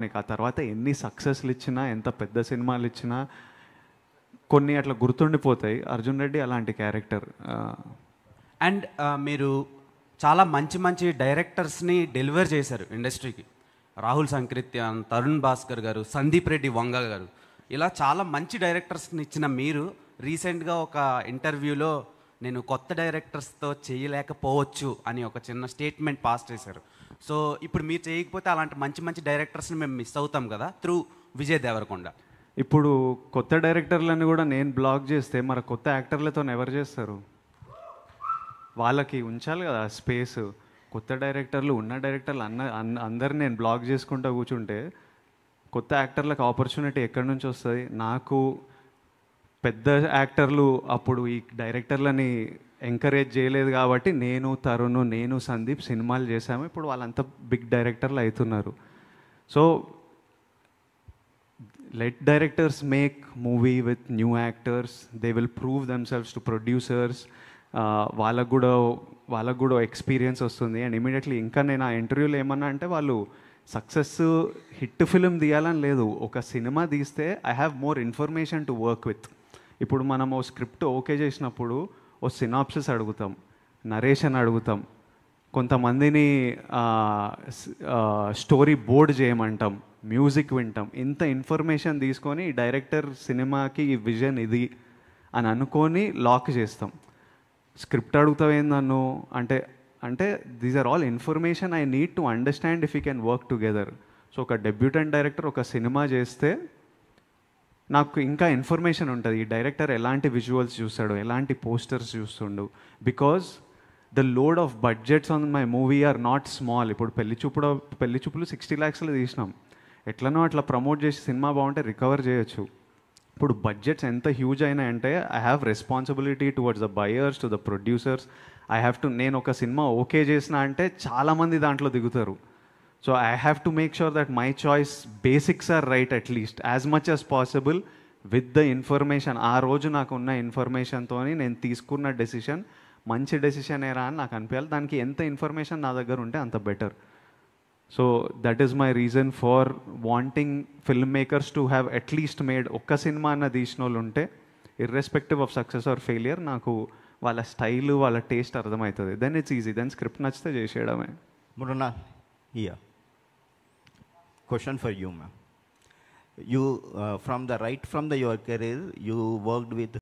నీకు ఆ తర్వాత ఎన్ని సక్సెస్లు ఇచ్చినా, ఎంత పెద్ద సినిమాలు ఇచ్చినా కొన్ని అట్లా గుర్తుండిపోతాయి. అర్జున్ రెడ్డి అలాంటి క్యారెక్టర్. అండ్ మీరు చాలా మంచి మంచి డైరెక్టర్స్ని డెలివర్ చేశారు ఇండస్ట్రీకి. రాహుల్ సంకృత్యాన్, తరుణ్ భాస్కర్ గారు, సందీప్ రెడ్డి వంగ గారు, ఇలా చాలా మంచి డైరెక్టర్స్ని ఇచ్చిన మీరు రీసెంట్గా ఒక ఇంటర్వ్యూలో నేను కొత్త డైరెక్టర్స్తో చేయలేకపోవచ్చు అని ఒక చిన్న స్టేట్మెంట్ పాస్ చేశారు. సో ఇప్పుడు మీరు చేయకపోతే అలాంటి మంచి మంచి డైరెక్టర్స్ని మేము మిస్ అవుతాం కదా త్రూ విజయ్ దేవరకొండ. ఇప్పుడు కొత్త డైరెక్టర్లని కూడా నేను బ్లాక్ చేస్తే మరి కొత్త యాక్టర్లతో ఎవరు చేస్తారు? వాళ్ళకి ఉంచాలి కదా స్పేస్. కొత్త డైరెక్టర్లు, ఉన్న డైరెక్టర్లు అందరిని నేను బ్లాక్ చేసుకుంటూ కూర్చుంటే కొత్త యాక్టర్లకు ఆపర్చునిటీ ఎక్కడి నుంచి వస్తుంది? నాకు పెద్ద యాక్టర్లు అప్పుడు ఈ డైరెక్టర్లని ఎంకరేజ్ చేయలేదు కాబట్టి నేను, తరుణ్, నేను, సందీప్ సినిమాలు చేశాము. ఇప్పుడు వాళ్ళంతా బిగ్ డైరెక్టర్లు అవుతున్నారు. So let directors make movie with new actors. They will prove themselves to producers. వాళ్ళకు కూడా ఎక్స్పీరియన్స్ వస్తుంది. అండ్ ఇమీడియట్లీ ఇంకా నేను ఆ ఇంటర్వ్యూలో ఏమన్నా అంటే వాళ్ళు సక్సెస్ హిట్ ఫిలిం తీయాలని లేదు, ఒక సినిమా తీస్తే I have more information to work with. ఇప్పుడు మనం ఓ స్క్రిప్ట్ ఓకే చేసినప్పుడు ఓ సినాప్సిస్ అడుగుతాం, నరేషన్ అడుగుతాం, కొంతమందిని స్టోరీ బోర్డ్ చేయమంటాం, మ్యూజిక్ వింటాం. ఇంత ఇన్ఫర్మేషన్ తీసుకొని డైరెక్టర్ సినిమాకి ఈ విజన్ ఇది అని అనుకొని లాక్ చేస్తాం. స్క్రిప్ట్ అడుగుతావేంది నన్ను అంటే these are all information I need to understand if you can work together. So ఒక డెబ్యూటెంట్ డైరెక్టర్ ఒక సినిమా చేస్తే నాకు ఇంకా ఇన్ఫర్మేషన్ ఉంటుంది, ఈ డైరెక్టర్ ఎలాంటి విజువల్స్ చూస్తాడు, ఎలాంటి పోస్టర్స్ చూస్తుండు. Because the load of budgets on my movie are not small. ఇప్పుడు పెళ్లి చూపులు 60 lakhsలో తీసినాం. ఎట్లనో అట్లా ప్రమోట్ చేసి సినిమా బాగుంటే రికవర్ చేయొచ్చు. ఇప్పుడు బడ్జెట్స్ ఎంత హ్యూజ్ అయినాయంటే I have responsibility towards the buyers, to the producers. I have to, నేను ఒక సినిమా ఓకే చేసిన అంటే చాలామంది దాంట్లో దిగుతారు. So I have to make sure that my choice basics are right at least as much as possible with the information. ఆ రోజు నాకు ఉన్న ఇన్ఫర్మేషన్తో నేను తీసుకున్న డెసిషన్ మంచి డెసిషన్ ఏరా అని నాకు అనిపించాలి. దానికి ఎంత ఇన్ఫర్మేషన్ నా దగ్గర ఉంటే అంత better. So that is my reason for wanting film makers to have at least made ఒక్క సినిమా అన్న తీసిన వాళ్ళు ఉంటే, irrespective of success or failure, నాకు వాళ్ళ స్టైల్, వాళ్ళ టేస్ట్ అర్థమవుతుంది. Then it's easy. Then script నచ్చితే చేసేయడమే. Mrunal, here. Question for you, ma'am. You, from your career, you worked with